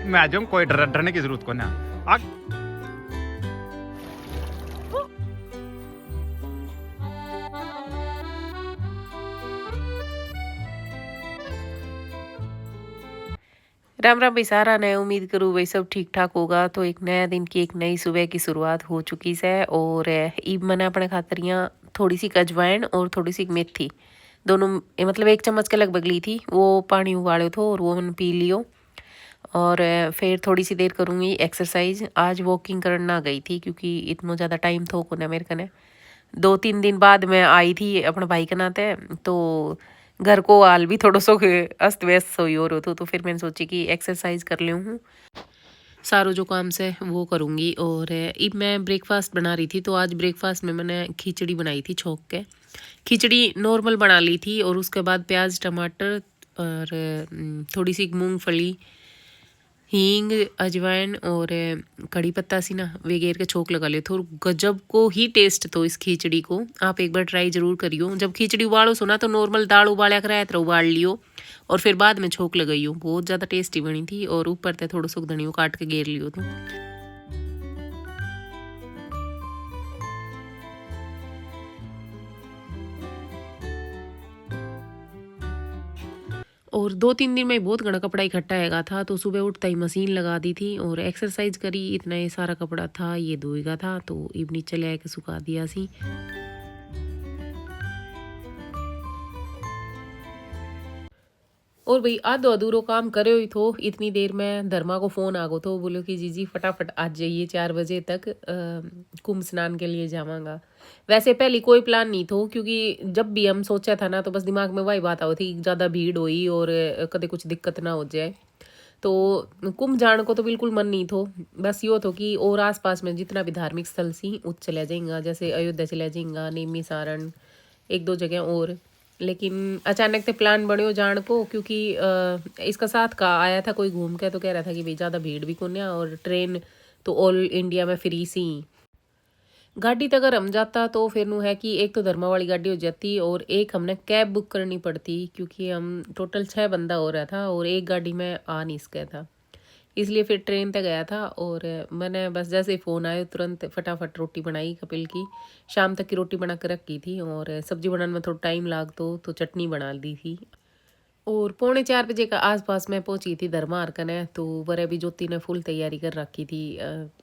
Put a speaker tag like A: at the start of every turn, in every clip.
A: मैं जो कोई डरने की जरूरत को ना।
B: राम राम भाई सारा ने उम्मीद करूँ भाई सब ठीक ठाक होगा। तो एक नया दिन की एक नई सुबह की शुरुआत हो चुकी है और ईब मैंने अपने खातरियाँ थोड़ी सी अजवाइन और थोड़ी सी मेथी दोनों मतलब 1 चम्मच के लगभग ली थी। वो पानी उबाले थो और वो मैंने पी लियो। और फिर थोड़ी सी देर करूँगी एक्सरसाइज। आज वॉकिंग करना गई थी क्योंकि इतना ज़्यादा टाइम थो को ना मेरे कने। 2-3 दिन बाद मैं आई थी अपने भाई के नाते, तो घर को हाल भी थोड़ा सो अस्त व्यस्त सोई हो रहा तो फिर मैंने सोची कि एक्सरसाइज कर ले हूँ। सारो जो काम से वो करूँगी। और अब मैं ब्रेकफास्ट बना रही थी, तो आज ब्रेकफास्ट में मैंने खिचड़ी बनाई थी छोंक के। खिचड़ी नॉर्मल बना ली थी और उसके बाद प्याज टमाटर और थोड़ी सी मूंगफली हींग अजवाइन और कड़ी पत्ता सी ना वगैरह के छोंक लगा ले तो गजब को ही टेस्ट तो इस खिचड़ी को आप एक बार ट्राई जरूर करियो। जब खिचड़ी उबालो सो ना तो नॉर्मल दाल उबाला कर तरह उबाल लियो और फिर बाद में छोंक लगाइयो। बहुत ज़्यादा टेस्टी बनी थी और ऊपर ते थोड़ा सा धनिया काट के घेर लियो तो। और 2-3 दिन में बहुत घना कपड़ा इकट्ठा हैगा था, तो सुबह उठता ही मशीन लगा दी थी और एक्सरसाइज करी। इतना ये सारा कपड़ा था ये धोएगा था तो अब नीचे ले आके सुखा दिया सी। और भाई आधो अधूरो काम करे हुई थो इतनी देर में धर्मा को फोन आ गो तो बोलो कि जीजी फटाफट आज जाइए 4 बजे तक कुंभ स्नान के लिए जावांगा। वैसे पहले कोई प्लान नहीं थो क्योंकि जब भी हम सोचा था ना तो बस दिमाग में वही बात आई थी ज़्यादा भीड़ हुई और कदे कुछ दिक्कत ना हो जाए। तो कुंभ जाने को तो बिल्कुल मन नहीं थो। बस यो थो कि और आस पास में जितना भी धार्मिक स्थल सी उस चले जाएंगा, जैसे अयोध्या चले जाएंगा, नेमी सारण 1-2 जगह और। लेकिन अचानक से प्लान बनो जान को क्योंकि इसका साथ का आया था कोई घूम के तो कह रहा था कि भाई ज़्यादा भीड़ भी कौन है और ट्रेन तो ऑल इंडिया में फ्री सी। गाड़ी तक अगर हम जाता तो फिर नु है कि एक तो धर्मा वाली गाड़ी हो जाती और एक हमने कैब बुक करनी पड़ती क्योंकि हम टोटल 6 बंदा हो रहा था और एक गाड़ी में आ नहीं सका था। इसलिए फिर ट्रेन तक गया था और मैंने बस जैसे ही फ़ोन आया तुरंत फटाफट रोटी बनाई कपिल की। शाम तक की रोटी बना कर रखी थी और सब्जी बनाने में थोड़ा टाइम लाग तो चटनी बना दी थी। और 3:45 बजे का आसपास मैं पहुंची थी धर्मा अर्कने। तो वरे भी ज्योति ने फुल तैयारी कर रखी थी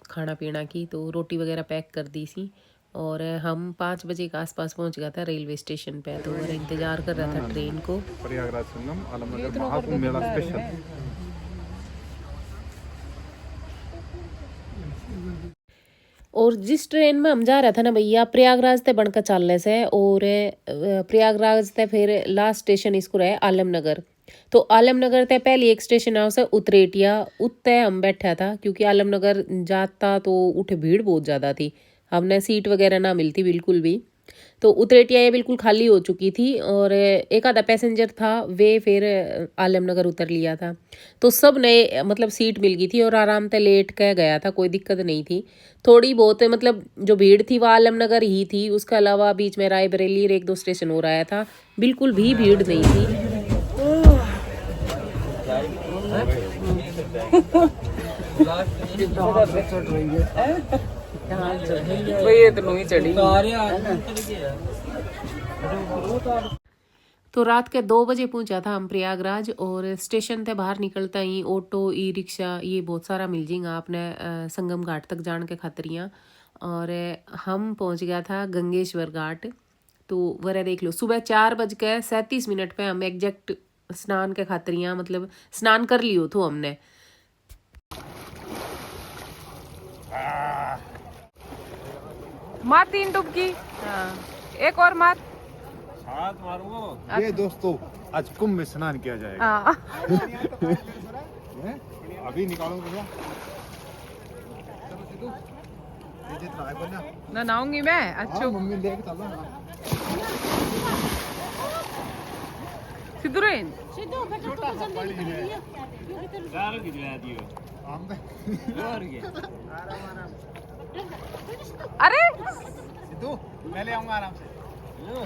B: खाना पीना की, तो रोटी वगैरह पैक कर दी सी और हम 5 बजे के आसपास पहुंच गया था रेलवे स्टेशन पे। तो वरे इंतज़ार कर रहा था ट्रेन को।
A: प्रयागराज संगम आलमनगर महाकुंभ मेला स्पेशल।
B: और जिस ट्रेन में हम जा रहा था ना भैया प्रयागराज ते बनकर चलने से और प्रयागराज ते फिर लास्ट स्टेशन इसको रहे आलमनगर। तो आलमनगर ते पहले एक स्टेशन है उसे उतरेटिया उत्ते हम बैठा था क्योंकि आलमनगर जाता तो उठे भीड़ बहुत ज़्यादा थी, हमने सीट वगैरह ना मिलती बिल्कुल भी। तो उतरेटिया ये बिल्कुल खाली हो चुकी थी और एक आधा पैसेंजर था वे फिर आलमनगर उतर लिया था। तो सब नए मतलब सीट मिल गई थी और आराम से लेट के गया था, कोई दिक्कत नहीं थी। थोड़ी बहुत मतलब जो भीड़ थी वो आलमनगर ही थी, उसके अलावा बीच में रायबरेली 1-2 स्टेशन हो रहा था, बिल्कुल भी भीड़ नहीं थी। तो रात के 2 बजे पहुंचा था हम प्रयागराज और स्टेशन से बाहर निकलता ही ऑटो ई रिक्शा ये बहुत सारा मिल जाएगा आपने संगम घाट तक जाने के खातरियाँ। और हम पहुंच गया था गंगेश्वर घाट। तो वह देख लो सुबह 4:37 पे हम एग्जैक्ट स्नान के खातरियाँ मतलब स्नान कर लियो तो हमने।
C: मार 3 डुबकी। हाँ एक और मार।
A: हाथ मारूंगा। ये दोस्तों आज कुंभ में स्नान किया जाएगा। अभी निकालूंगा भैया।
C: ना नहाऊंगी मैं। अच्छा
A: मम्मी लेके चलो
C: सिद्धू रेन
D: सिद्धू बेटा तो जल्दी
A: यार गिरा दियो हम और गया।
C: अरे
A: सिद्धू मैं ले आऊंगा आराम से। क्यों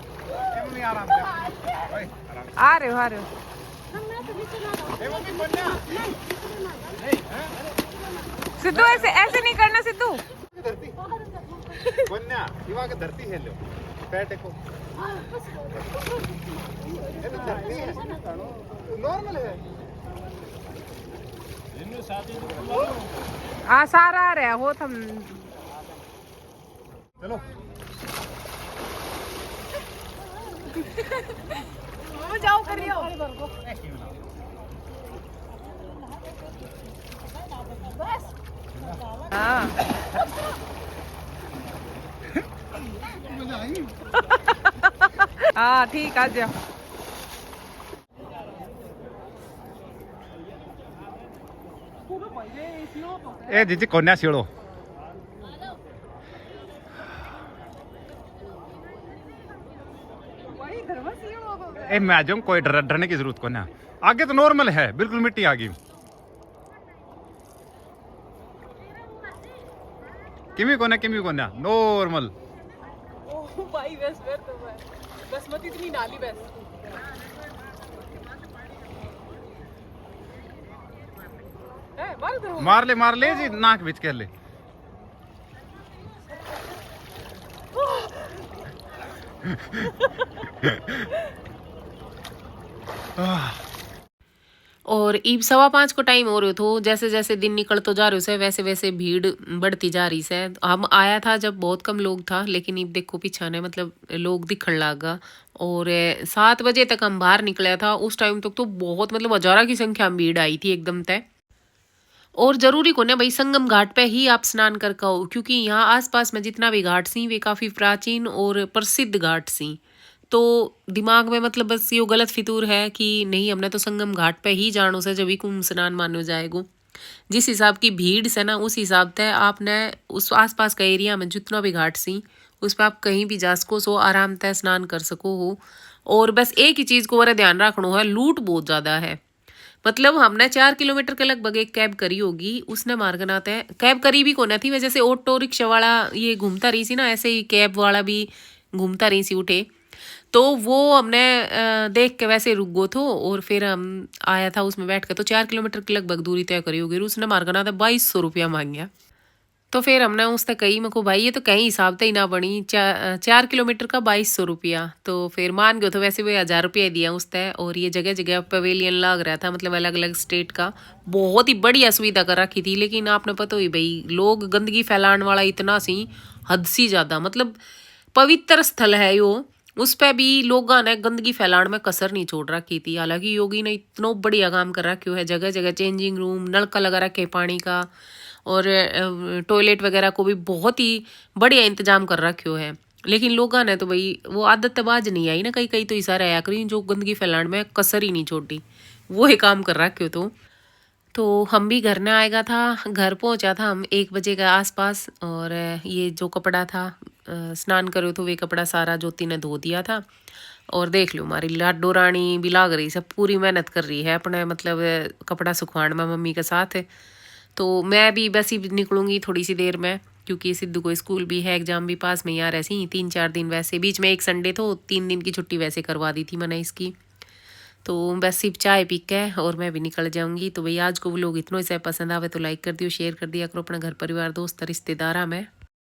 A: नहीं आराम से?
C: आ रहे हो सिद्धू ऐसे ऐसे नहीं करना सिद्धू।
A: धरती कन्या इवाग धरती है लो पैट को ये तो धरती है नॉर्मल है इन्हें शादी
C: हाँ सारा आ रहा हो तुम।
A: चलो
C: जाओ करियो। हाँ हाँ ठीक आ जाओ।
A: ए जीजी कन्या सीढ़ो ए मैं आ जाऊँ कोई डरने की जरूरत को ना आगे तो नॉर्मल है बिल्कुल मिट्टी आ गई किमी को ना नॉर्मल
B: भाई बस फिर तो बस मत इतनी नाली बस
A: मार ले जी नाक बिच कर ले
B: और ईब 5:15 को टाइम हो रहे तो जैसे जैसे दिन निकल तो जा रहे से वैसे वैसे भीड़ बढ़ती जा रही से। हम आया था जब बहुत कम लोग था लेकिन ईब देखो पीछाने मतलब लोग दिखण लगा। और 7 बजे तक हम बाहर निकला था उस टाइम तक तो बहुत मतलब हजारों की संख्या में भीड़ आई थी एकदम तय। और जरूरी को ना भाई संगम घाट पे ही आप स्नान कर आओ क्योंकि यहाँ आसपास में जितना भी घाट सी वे काफ़ी प्राचीन और प्रसिद्ध घाट सी। तो दिमाग में मतलब बस ये गलत फितूर है कि नहीं हमने तो संगम घाट पे ही जानो से जब भी कुंभ स्नान मानो जाएगो। जिस हिसाब की भीड़ से ना उस हिसाब से आपने उस आसपास का एरिया में जितना भी घाट सी उस पर आप कहीं भी जा सको सो आराम से स्नान कर सको हो। और बस एक ही चीज़ को वरा ध्यान रखना है लूट बहुत ज़्यादा है। मतलब हमने 4 किलोमीटर के लगभग एक कैब करी होगी उसने मार्गना तय कैब करी भी को न थी वजह से ऑटो रिक्शा वाला ये घूमता रही सी ना ऐसे ही कैब वाला भी घूमता रही सी उठे तो वो हमने देख के वैसे रुक गो थो। और फिर हम आया था उसमें बैठ के तो 4 किलोमीटर की लगभग दूरी तय करी होगी उसने मार्गना था 2200 रुपया मांग गया। तो फिर हमने उससे कही मैं को भाई ये तो कहीं हिसाब से ही ना बनी 4 किलोमीटर का 2200 रुपया। तो फिर मान गए तो वैसे वो 1000 रुपया दिया उसने। और ये जगह जगह पवेलियन लग रहा था मतलब अलग अलग स्टेट का बहुत ही बढ़िया सुविधा कर रखी थी। लेकिन आपने पता ही भाई लोग गंदगी फैलाने वाला इतना सी हद सी ज़्यादा मतलब पवित्र स्थल है यो उस पर भी लोगों ने गंदगी फैलाने में कसर नहीं छोड़ रखी थी। हालांकि योगी ने इतना बढ़िया काम कर रखा है जगह जगह चेंजिंग रूम नलका लगा रखे पानी का और टॉयलेट वगैरह को भी बहुत ही बढ़िया इंतजाम कर रखे है। लेकिन लोगों ने तो भाई वो आदतबाज नहीं आई ना कई कई तो इशारा आया करी जो गंदगी फैलाने में कसर ही नहीं छोड़ी वो ही काम कर रखे हो। तो हम भी घर में आएगा था घर पहुंचा था हम 1 बजे के आसपास। और ये जो कपड़ा था स्नान करो तो वे कपड़ा सारा ज्योति ने धो दिया था। और देख लो हमारी लाडो रानी भी लाग रही सब पूरी मेहनत कर रही है अपने मतलब कपड़ा सुखवाने में मम्मी के साथ। तो मैं भी बस ही निकलूँगी थोड़ी सी देर में क्योंकि सिद्धू को स्कूल भी है एग्ज़ाम भी पास में ही आ रहे 3-4 दिन वैसे बीच में एक संडे तो 3 दिन की छुट्टी वैसे करवा दी थी मैंने इसकी। तो बस सिर्फ चाय पी के और मैं भी निकल जाऊंगी। तो भाई आज को वो लोग इतना ही पसंद आवे तो लाइक कर दियो शेयर कर दिया करो अपना घर परिवार दोस्त रिश्तेदार में।